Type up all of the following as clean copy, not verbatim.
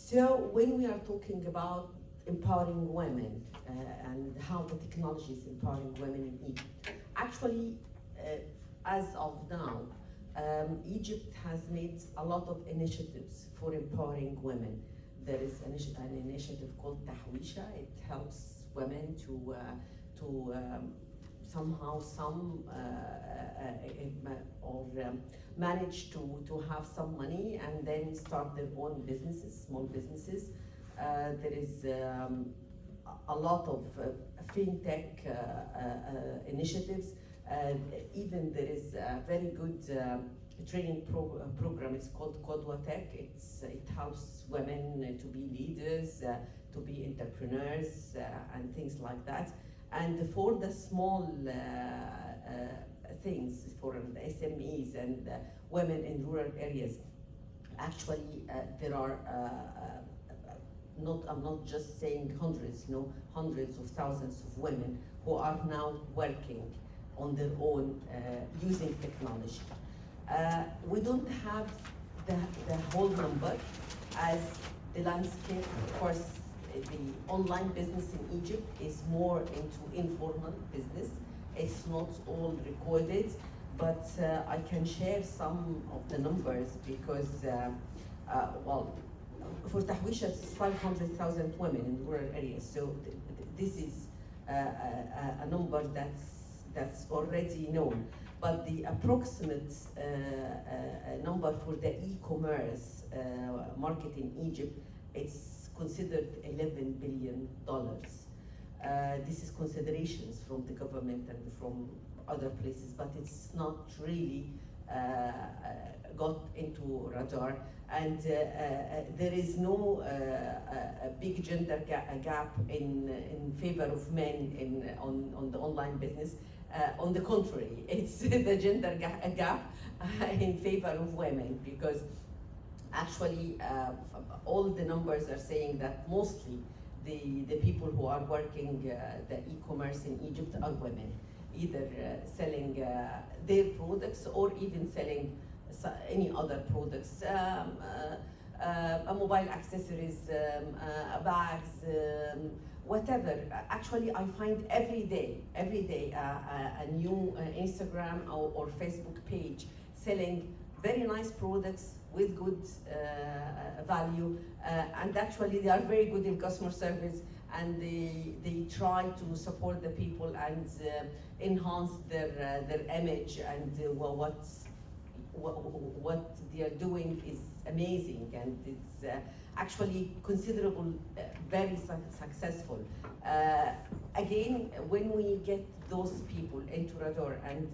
So when we are talking about empowering women and how the technology is empowering women in Egypt, actually, as of now, Egypt has made a lot of initiatives for empowering women. There is an initiative called Tahwisha. It helps women to somehow manage to have some money and then start their own businesses, small businesses. There is a lot of fintech initiatives. Even there is a very good training program. It's called Qodwa Tech. It helps women to be leaders, to be entrepreneurs, and things like that. And for the small things, for the SMEs and women in rural areas, actually there are I'm not just saying hundreds, hundreds of thousands of women who are now working on their own using technology. We don't have the whole number as the landscape. Of course, the online business in Egypt is more into informal business. It's not all recorded, but I can share some of the numbers because, for Tahwisha, it's 500,000 women in rural areas. So this is a number that's already known. But the approximate number for the e-commerce market in Egypt, it's considered $11 billion. This is considerations from the government and from other places, but it's not really got into radar. And there is no big gender gap in favor of men on the online business. On the contrary, it's the gender gap in favor of women, because actually all the numbers are saying that mostly the people who are working the e-commerce in Egypt are women, either selling their products or even selling any other products, mobile accessories, bags, whatever. Actually, I find every day a new Instagram or Facebook page selling very nice products with good value, and actually they are very good in customer service, and they try to support the people and enhance their image, and what they are doing is amazing, and it's actually considerable, very successful. Again, when we get those people into radar and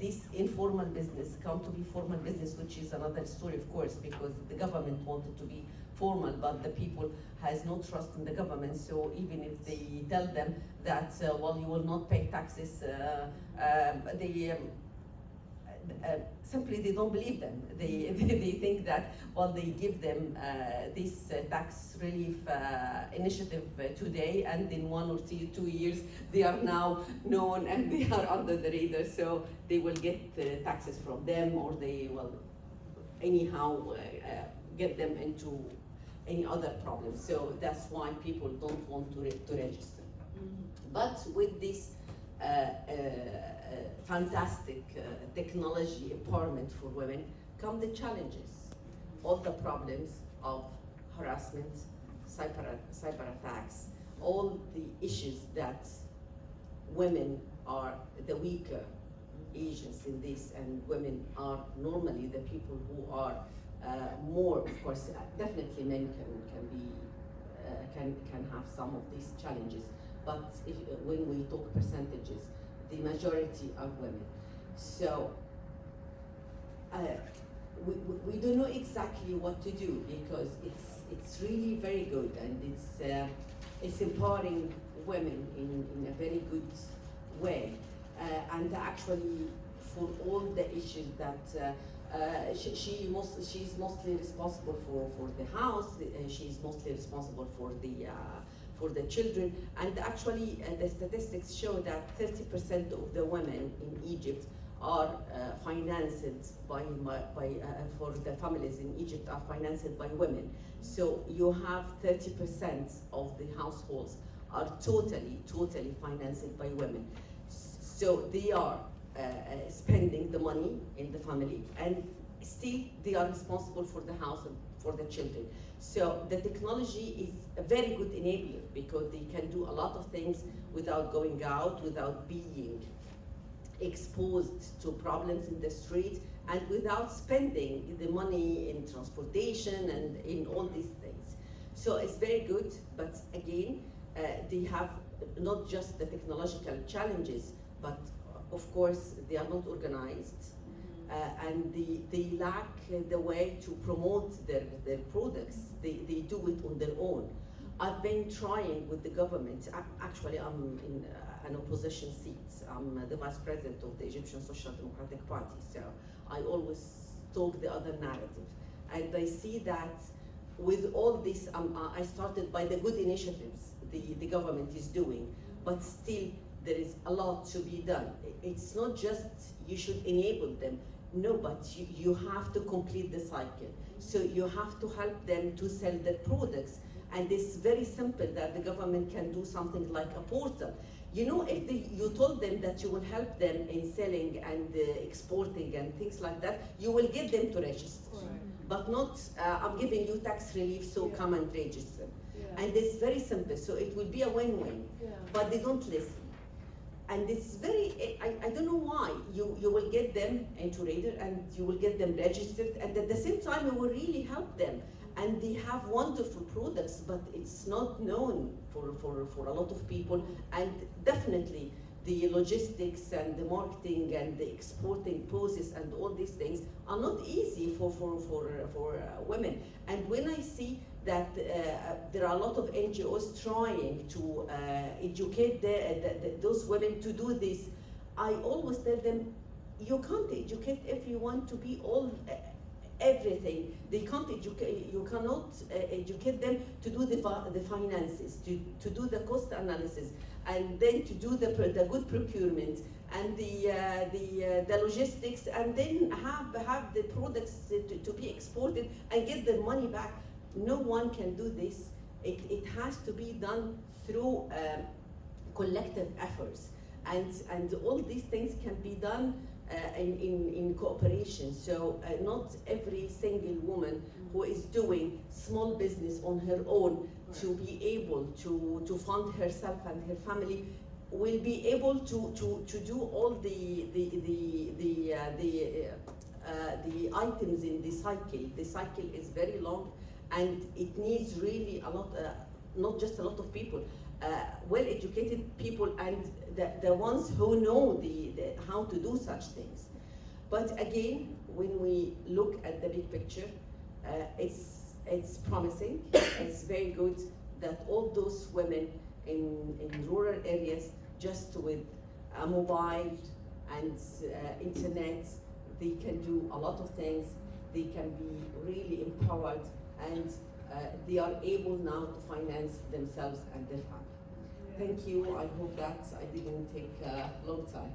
this informal business come to be formal business, which is another story, of course, because the government wanted to be formal, but the people has no trust in the government. So even if they tell them that, well, you will not pay taxes, simply they don't believe them. They think that, well, they give them this tax relief initiative today, and in 1 or 2 years they are now known and they are under the radar, so they will get taxes from them, or they will anyhow get them into any other problem. So that's why people don't want to register. But with this fantastic technology empowerment for women come the challenges, all the problems of harassment, cyber attacks, all the issues that women are the weaker agents in this, and women are normally the people who are more, of course, definitely men can have some of these challenges, but when we talk percentages, the majority are women. So we don't know exactly what to do, because it's really very good, and it's empowering women in a very good way, and actually for all the issues that she's mostly responsible for the house. She's mostly responsible for the children, and actually the statistics show that 30% of the women in Egypt are financed for the families in Egypt are financed by women. So you have 30% of the households are totally financed by women. So they are spending the money in the family, and still they are responsible for the house and for the children. So the technology is a very good enabler because they can do a lot of things without going out, without being exposed to problems in the street, and without spending the money in transportation and in all these things. So it's very good, but again, they have not just the technological challenges, but of course they are not organized, and they lack the way to promote their products. They do it on their own. I've been trying with the government. Actually, I'm in an opposition seat. I'm the vice president of the Egyptian Social Democratic Party, so I always talk the other narrative. And I see that with all this, I started by the good initiatives the government is doing, but still there is a lot to be done. It's not just you should enable them, no, but you have to complete the cycle. So you have to help them to sell their products. And it's very simple that the government can do something like a portal. You know, if you told them that you will help them in selling and exporting and things like that, you will get them to register. Right. But not, I'm giving you tax relief, so come and register. Yeah. And it's very simple, so it will be a win-win. Yeah. But they don't listen. And it's very, I don't know why. You will get them into Radar and you will get them registered, and at the same time you will really help them. And they have wonderful products, but it's not known for a lot of people. And definitely the logistics and the marketing and the exporting process and all these things are not easy for women. And when I see that there are a lot of NGOs trying to educate those women to do this, I always tell them, you can't educate everyone to be everything. They can't educate. You cannot educate them to do the finances, to do the cost analysis, and then to do the good procurement and the logistics, and then have the products to be exported and get their money back. No one can do this. It has to be done through collective efforts, and all these things can be done in cooperation. So not every single woman who is doing small business on her own to be able to fund herself and her family will be able to do all the items in the cycle. The cycle is very long, and it needs really a lot, not just a lot of people, well-educated people, and the ones who know how to do such things. But again, when we look at the big picture, it's promising. It's very good that all those women in rural areas, just with a mobile and internet, they can do a lot of things. They can be really empowered, and they are able now to finance themselves and their family. Thank you. I hope that I didn't take a long time.